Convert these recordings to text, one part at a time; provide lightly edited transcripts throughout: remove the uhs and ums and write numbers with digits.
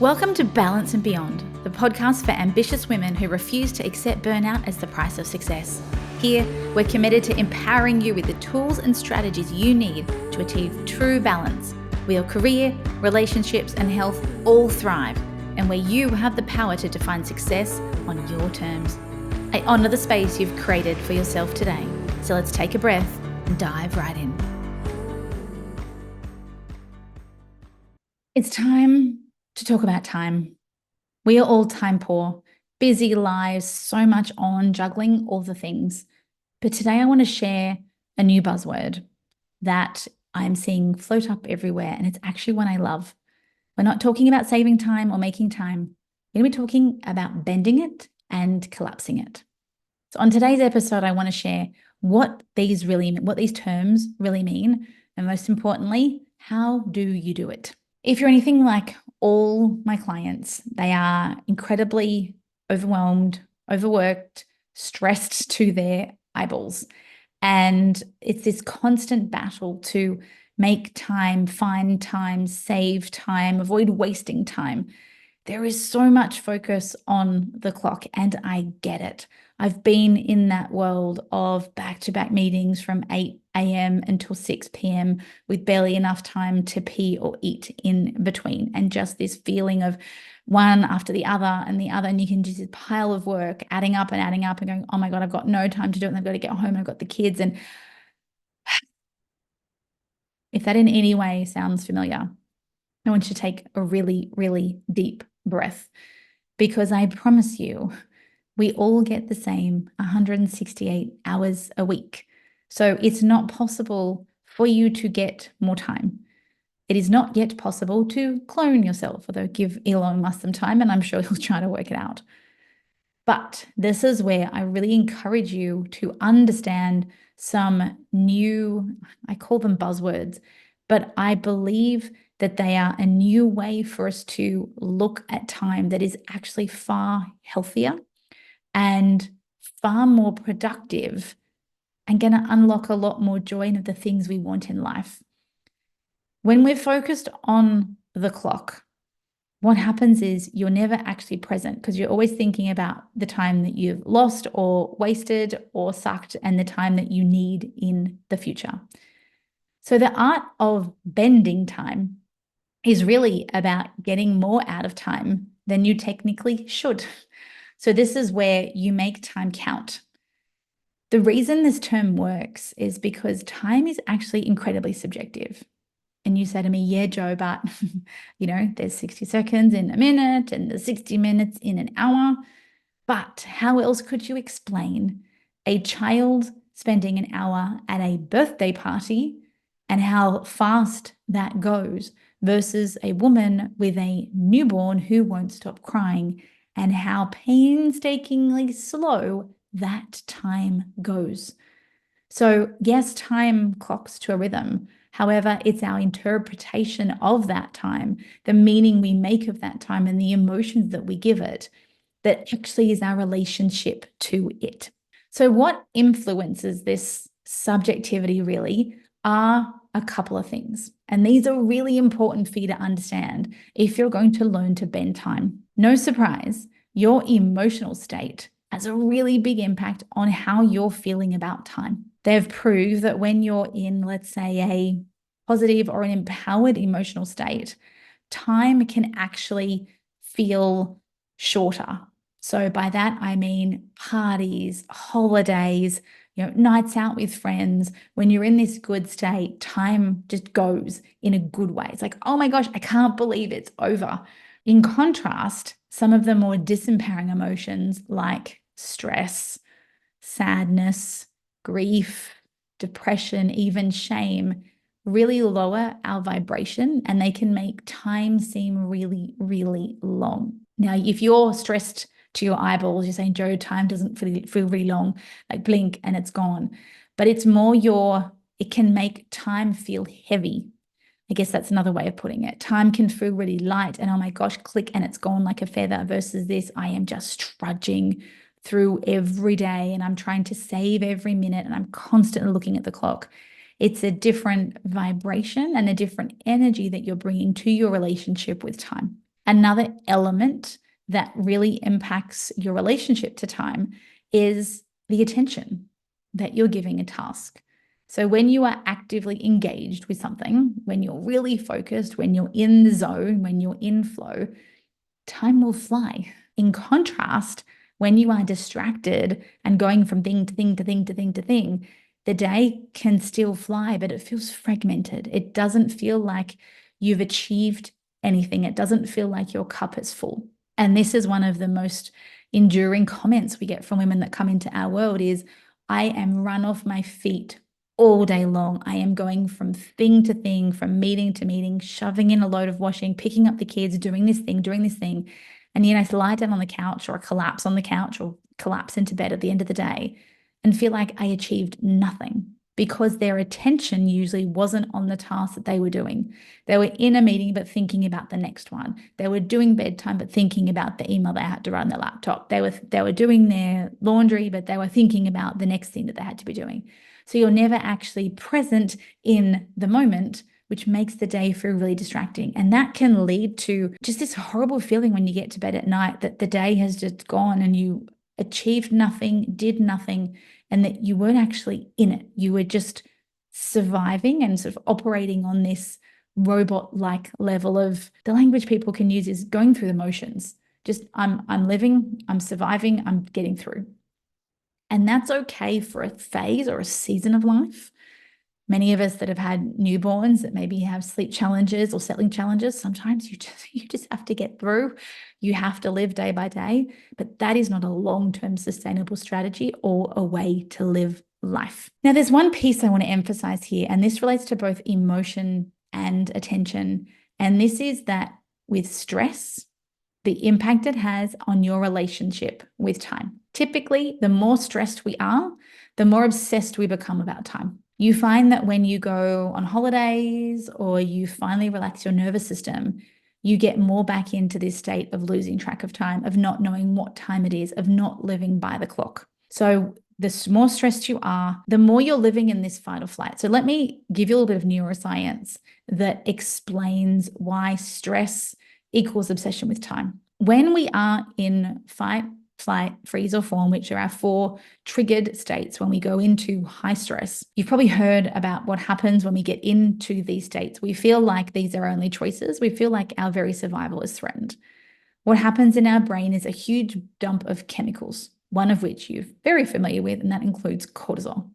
Welcome to Balance and Beyond, the podcast for ambitious women who refuse to accept burnout as the price of success. Here, we're committed to empowering you with the tools and strategies you need to achieve true balance, where your career, relationships, and health all thrive, and where you have the power to define success on your terms. I honor the space you've created for yourself today. So let's take a breath and dive right in. It's time to talk about time. We are all time poor, busy lives, so much on, juggling all the things. But today I want to share a new buzzword that I'm seeing float up everywhere, and it's actually one I love. We're not talking about saving time or making time. We're going to be talking about bending it and collapsing it. So on today's episode, I want to share what these terms really mean, and most importantly, how do you do it? If you're anything like all my clients, they are incredibly overwhelmed, overworked, stressed to their eyeballs. And it's this constant battle to make time, find time, save time, avoid wasting time. There is so much focus on the clock, and I get it. I've been in that world of back-to-back meetings from 8 a.m. until 6 p.m. with barely enough time to pee or eat in between, and just this feeling of one after the other, and you can just this pile of work adding up and going, oh my God, I've got no time to do it, and I've got to get home, I've got the kids. And if that in any way sounds familiar, I want you to take a really, really deep breath, because I promise you, we all get the same 168 hours a week. So it's not possible for you to get more time. It is not yet possible to clone yourself, although give Elon Musk some time and I'm sure he'll try to work it out. But this is where I really encourage you to understand some new, I call them buzzwords, but I believe that they are a new way for us to look at time that is actually far healthier and far more productive, and going to unlock a lot more joy in the things we want in life. When we're focused on the clock, what happens is you're never actually present, because you're always thinking about the time that you've lost or wasted or sucked and the time that you need in the future. So the art of bending time is really about getting more out of time than you technically should. So this is where you make time count. The reason this term works is because time is actually incredibly subjective. And you say to me, yeah, Joe, but there's 60 seconds in a minute and there's 60 minutes in an hour. But how else could you explain a child spending an hour at a birthday party and how fast that goes versus a woman with a newborn who won't stop crying, and how painstakingly slow that time goes? So yes, time clocks to a rhythm. However, it's our interpretation of that time, the meaning we make of that time, and the emotions that we give it, that actually is our relationship to it. So what influences this subjectivity really are a couple of things. And these are really important for you to understand if you're going to learn to bend time. No surprise, your emotional state has a really big impact on how you're feeling about time. They've proved that when you're in, let's say, a positive or an empowered emotional state, time can actually feel shorter. So by that, I mean parties, holidays, nights out with friends. When you're in this good state, time just goes in a good way. It's like, oh my gosh, I can't believe it's over. In contrast, some of the more disempowering emotions like stress, sadness, grief, depression, even shame, really lower our vibration, and they can make time seem really, really long. Now, if you're stressed to your eyeballs, you're saying, Joe, time doesn't feel really long, like blink and it's gone. But it's more it can make time feel heavy. I guess that's another way of putting it. Time can feel really light and, oh my gosh, click and it's gone like a feather, versus this, I am just trudging through every day and I'm trying to save every minute and I'm constantly looking at the clock. It's a different vibration and a different energy that you're bringing to your relationship with time. Another element that really impacts your relationship to time is the attention that you're giving a task. So when you are actively engaged with something, when you're really focused, when you're in the zone, when you're in flow, time will fly. In contrast, when you are distracted and going from thing to thing to thing to thing to thing, the day can still fly, but it feels fragmented. It doesn't feel like you've achieved anything. It doesn't feel like your cup is full. And this is one of the most enduring comments we get from women that come into our world is, I am run off my feet all day long. I am going from thing to thing, from meeting to meeting, shoving in a load of washing, picking up the kids, doing this thing, doing this thing. And yet I lie down on the couch or collapse on the couch or collapse into bed at the end of the day and feel like I achieved nothing because their attention usually wasn't on the task that they were doing. They were in a meeting, but thinking about the next one. They were doing bedtime, but thinking about the email they had to write on their laptop. They were doing their laundry, but they were thinking about the next thing that they had to be doing. So you're never actually present in the moment, which makes the day feel really distracting. And that can lead to just this horrible feeling when you get to bed at night that the day has just gone and you achieved nothing, did nothing, and that you weren't actually in it. You were just surviving and sort of operating on this robot-like level of, the language people can use is going through the motions. Just I'm living, I'm surviving, I'm getting through. And that's okay for a phase or a season of life. Many of us that have had newborns that maybe have sleep challenges or settling challenges, sometimes you just have to get through. You have to live day by day, but that is not a long-term sustainable strategy or a way to live life. Now, there's one piece I want to emphasize here, and this relates to both emotion and attention. And this is that with stress, the impact it has on your relationship with time. Typically, the more stressed we are, the more obsessed we become about time. You find that when you go on holidays or you finally relax your nervous system, you get more back into this state of losing track of time, of not knowing what time it is, of not living by the clock. So the more stressed you are, the more you're living in this fight or flight. So let me give you a little bit of neuroscience that explains why stress equals obsession with time. When we are in fight, flight, freeze, or fawn, which are our 4 triggered states when we go into high stress, you've probably heard about what happens when we get into these states. We feel like these are our only choices. We feel like our very survival is threatened. What happens in our brain is a huge dump of chemicals, one of which you're very familiar with, and that includes cortisol.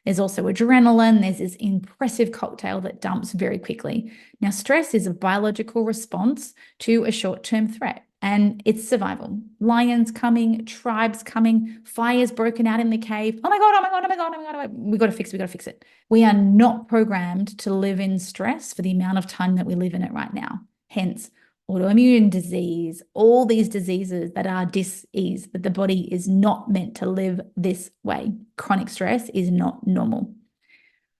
There's also adrenaline. There's this impressive cocktail that dumps very quickly. Now, stress is a biological response to a short-term threat, and it's survival. Lions coming, tribes coming, fires broken out in the cave. Oh my God, oh my God, oh my God, oh my God. We got to fix it. We are not programmed to live in stress for the amount of time that we live in it right now. Hence, autoimmune disease, all these diseases that are dis-ease, that the body is not meant to live this way. Chronic stress is not normal.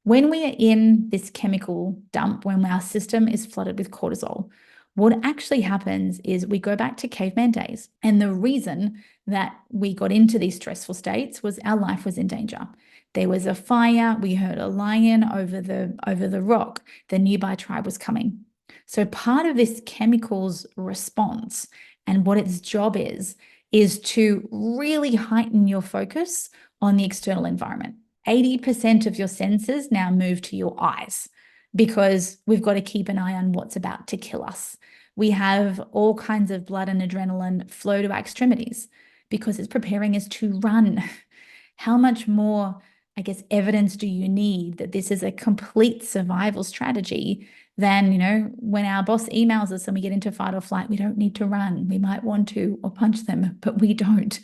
When we are in this chemical dump, when our system is flooded with cortisol, what actually happens is we go back to caveman days. And the reason that we got into these stressful states was our life was in danger. There was a fire, we heard a lion over the rock, the nearby tribe was coming. So part of this chemicals response and what its job is to really heighten your focus on the external environment. 80% of your senses now move to your eyes because we've got to keep an eye on what's about to kill us. We have all kinds of blood and adrenaline flow to our extremities because it's preparing us to run. How much more, I guess, evidence do you need that this is a complete survival strategy than, when our boss emails us and we get into fight or flight, we don't need to run. We might want to or punch them, but we don't.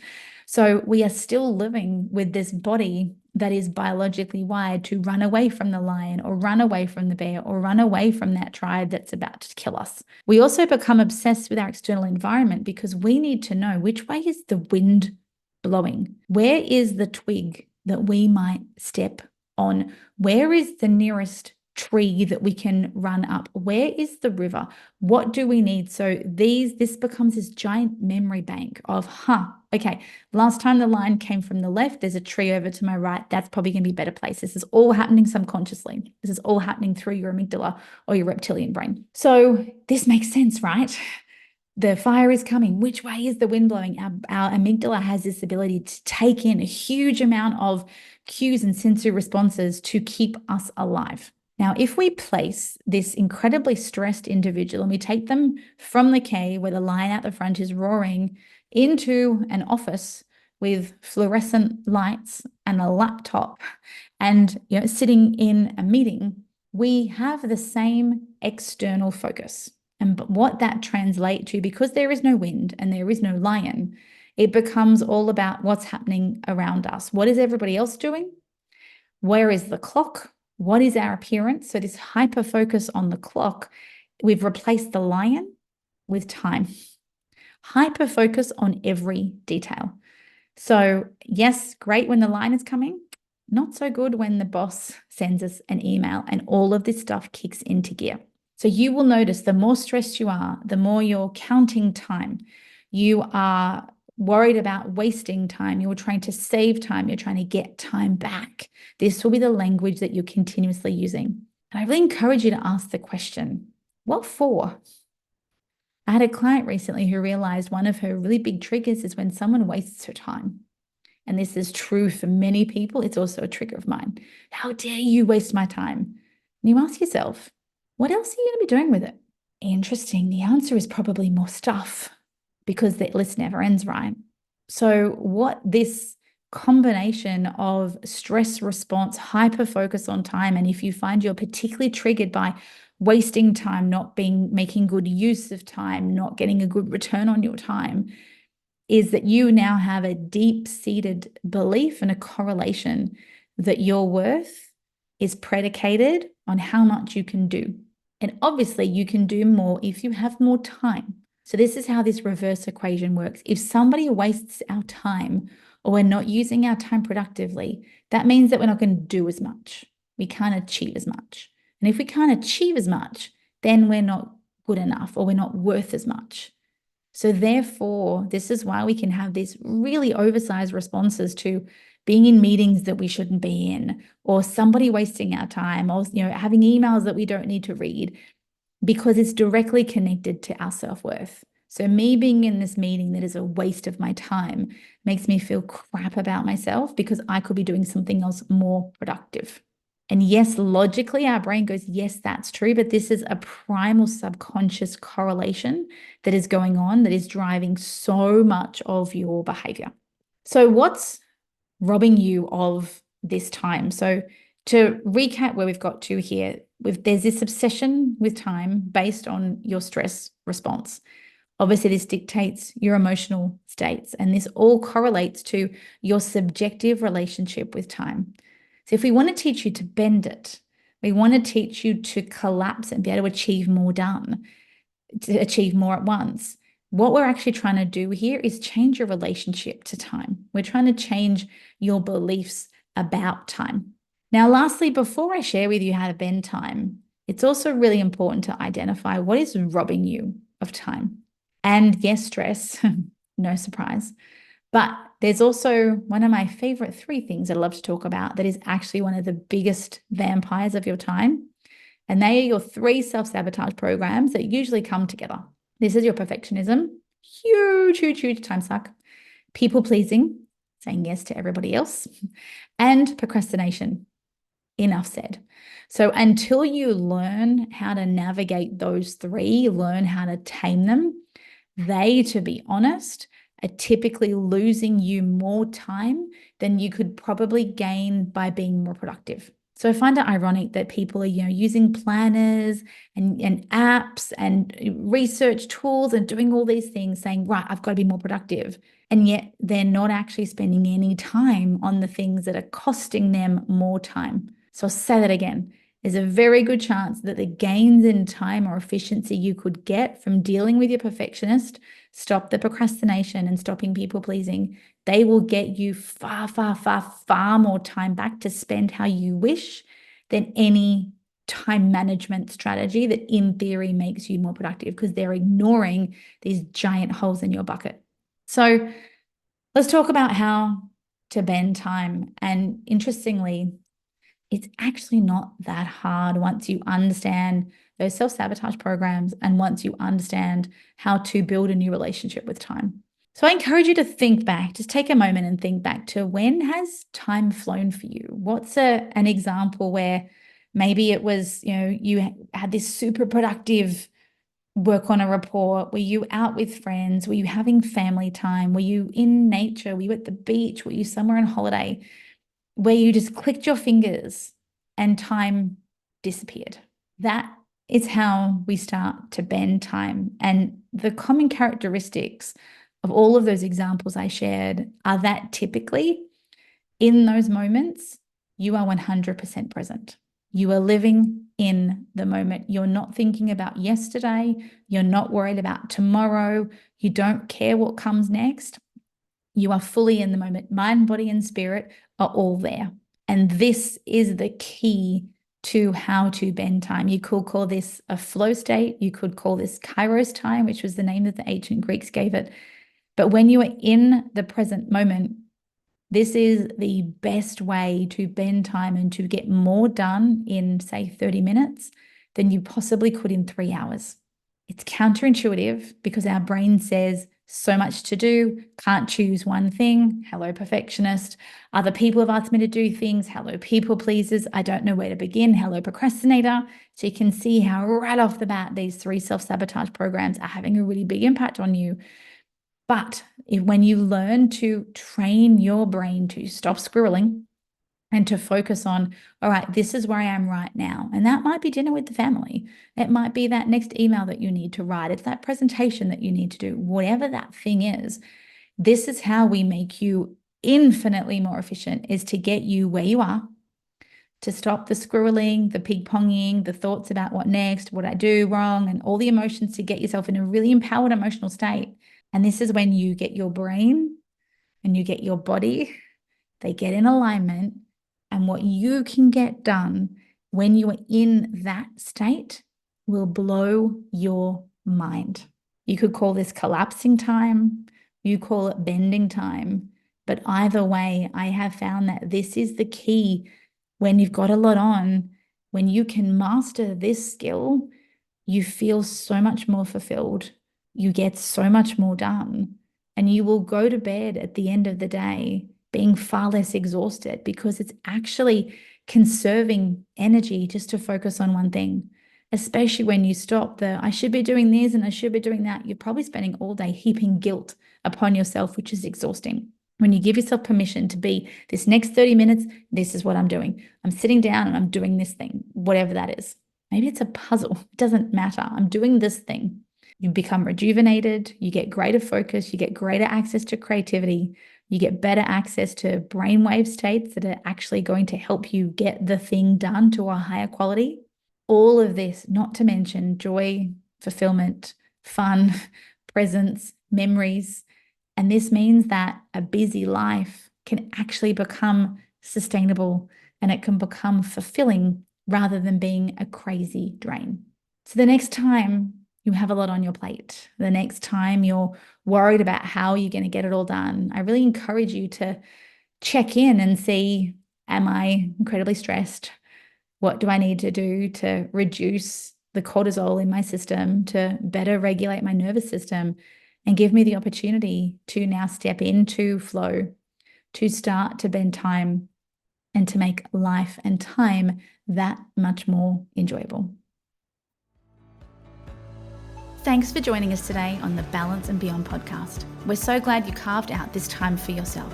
So we are still living with this body that is biologically wired to run away from the lion or run away from the bear or run away from that tribe that's about to kill us. We also become obsessed with our external environment because we need to know which way is the wind blowing? Where is the twig that we might step on? Where is the nearest tree that we can run up? Where is the river? What do we need? So this becomes this giant memory bank of, okay, last time the lion came from the left, there's a tree over to my right. That's probably going to be a better place. This is all happening subconsciously. This is all happening through your amygdala or your reptilian brain. So this makes sense, right? the fire is coming. Which way is the wind blowing? Our amygdala has this ability to take in a huge amount of cues and sensory responses to keep us alive. Now, if we place this incredibly stressed individual and we take them from the cave where the lion out the front is roaring into an office with fluorescent lights and a laptop and sitting in a meeting, we have the same external focus. And what that translates to, because there is no wind and there is no lion, it becomes all about what's happening around us. What is everybody else doing? Where is the clock? What is our appearance? So this hyper focus on the clock, we've replaced the lion with time. Hyper focus on every detail. So yes, great when the line is coming. Not so good when the boss sends us an email and all of this stuff kicks into gear. So you will notice the more stressed you are, the more you're counting time. You are worried about wasting time. You're trying to save time. You're trying to get time back. This will be the language that you're continuously using. And I really encourage you to ask the question, what for? I had a client recently who realized one of her really big triggers is when someone wastes her time. And this is true for many people. It's also a trigger of mine. How dare you waste my time? And you ask yourself, what else are you going to be doing with it? Interesting. The answer is probably more stuff, because the list never ends, right? So what this combination of stress response, hyper focus on time, and if you find you're particularly triggered by wasting time, making good use of time, not getting a good return on your time, is that you now have a deep-seated belief and a correlation that your worth is predicated on how much you can do. And obviously you can do more if you have more time. So this is how this reverse equation works. If somebody wastes our time or we're not using our time productively, that means that we're not going to do as much. We can't achieve as much. And if we can't achieve as much, then we're not good enough or we're not worth as much. So therefore, this is why we can have these really oversized responses to being in meetings that we shouldn't be in, or somebody wasting our time, or having emails that we don't need to read, because it's directly connected to our self-worth. So me being in this meeting that is a waste of my time makes me feel crap about myself because I could be doing something else more productive. And yes, logically, our brain goes, yes, that's true. But this is a primal subconscious correlation that is going on that is driving so much of your behavior. So what's robbing you of this time? So to recap where we've got to here, there's this obsession with time based on your stress response. Obviously, this dictates your emotional states, and this all correlates to your subjective relationship with time. So if we want to teach you to bend it, we want to teach you to collapse and be able to achieve more done, to achieve more at once. What we're actually trying to do here is change your relationship to time. We're trying to change your beliefs about time. Now, lastly, before I share with you how to bend time, it's also really important to identify what is robbing you of time. And yes, stress, no surprise. But there's also one of my favorite 3 things that I love to talk about that is actually one of the biggest vampires of your time. And they are your 3 self-sabotage programs that usually come together. This is your perfectionism, huge time suck, people pleasing, saying yes to everybody else, and procrastination. Enough said. So until you learn how to navigate those 3, learn how to tame them, they, to be honest, are typically losing you more time than you could probably gain by being more productive. So I find it ironic that people are, using planners and apps and research tools and doing all these things saying, right, I've got to be more productive. And yet they're not actually spending any time on the things that are costing them more time. So I'll say that again. There's a very good chance that the gains in time or efficiency you could get from dealing with your perfectionist, stop the procrastination and stopping people pleasing, they will get you far more time back to spend how you wish than any time management strategy that in theory makes you more productive, because they're ignoring these giant holes in your bucket. So let's talk about how to bend time. And interestingly, it's actually not that hard once you understand those self-sabotage programs, and once you understand how to build a new relationship with time. So I encourage you to think back, just take a moment and think back to, when has time flown for you? What's an example where maybe it was, you had this super productive work on a report? Were you out with friends? Were you having family time? Were you in nature? Were you at the beach? Were you somewhere on holiday where you just clicked your fingers and time disappeared? That is how we start to bend time. And the common characteristics of all of those examples I shared are that typically in those moments, you are 100% present. You are living in the moment. You're not thinking about yesterday. You're not worried about tomorrow. You don't care what comes next. You are fully in the moment. Mind, body, and spirit are all there. And this is the key to how to bend time. You could call this a flow state. You could call this Kairos time, which was the name that the ancient Greeks gave it. But when you are in the present moment, this is the best way to bend time and to get more done in, say, 30 minutes than you possibly could in 3 hours. It's counterintuitive because our brain says so much to do, can't choose one thing. Hello, perfectionist. Other people have asked me to do things. Hello, people pleasers. I don't know where to begin. Hello, procrastinator. So you can see how right off the bat, these 3 self-sabotage programs are having a really big impact on you. But when you learn to train your brain to stop squirreling and to focus on, all right, this is where I am right now. And that might be dinner with the family. It might be that next email that you need to write. It's that presentation that you need to do, whatever that thing is. This is how we make you infinitely more efficient, is to get you where you are, to stop the squirreling, the ping-ponging, the thoughts about what next, what I do wrong, and all the emotions, to get yourself in a really empowered emotional state. And this is when you get your brain and you get your body, they get in alignment. And what you can get done when you are in that state will blow your mind. You could call this collapsing time. You call it bending time. But either way, I have found that this is the key when you've got a lot on. When you can master this skill, you feel so much more fulfilled. You get so much more done, and you will go to bed at the end of the day being far less exhausted, because it's actually conserving energy just to focus on one thing. Especially when you stop I should be doing this and I should be doing that. You're probably spending all day heaping guilt upon yourself, which is exhausting. When you give yourself permission to be, this next 30 minutes, this is what I'm doing. I'm sitting down and I'm doing this thing, whatever that is. Maybe it's a puzzle. It doesn't matter. I'm doing this thing. You become rejuvenated, you get greater focus, you get greater access to creativity, you get better access to brainwave states that are actually going to help you get the thing done to a higher quality. All of this, not to mention joy, fulfillment, fun, presence, memories. And this means that a busy life can actually become sustainable, and it can become fulfilling rather than being a crazy drain. So the next time you have a lot on your plate, the next time you're worried about how you're going to get it all done, I really encourage you to check in and see, am I incredibly stressed? What do I need to do to reduce the cortisol in my system, to better regulate my nervous system, and give me the opportunity to now step into flow, to start to bend time, and to make life and time that much more enjoyable. Thanks for joining us today on the Balance and Beyond podcast. We're so glad you carved out this time for yourself.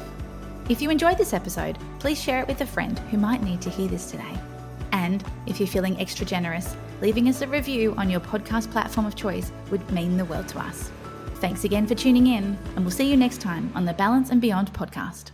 If you enjoyed this episode, please share it with a friend who might need to hear this today. And if you're feeling extra generous, leaving us a review on your podcast platform of choice would mean the world to us. Thanks again for tuning in, and we'll see you next time on the Balance and Beyond podcast.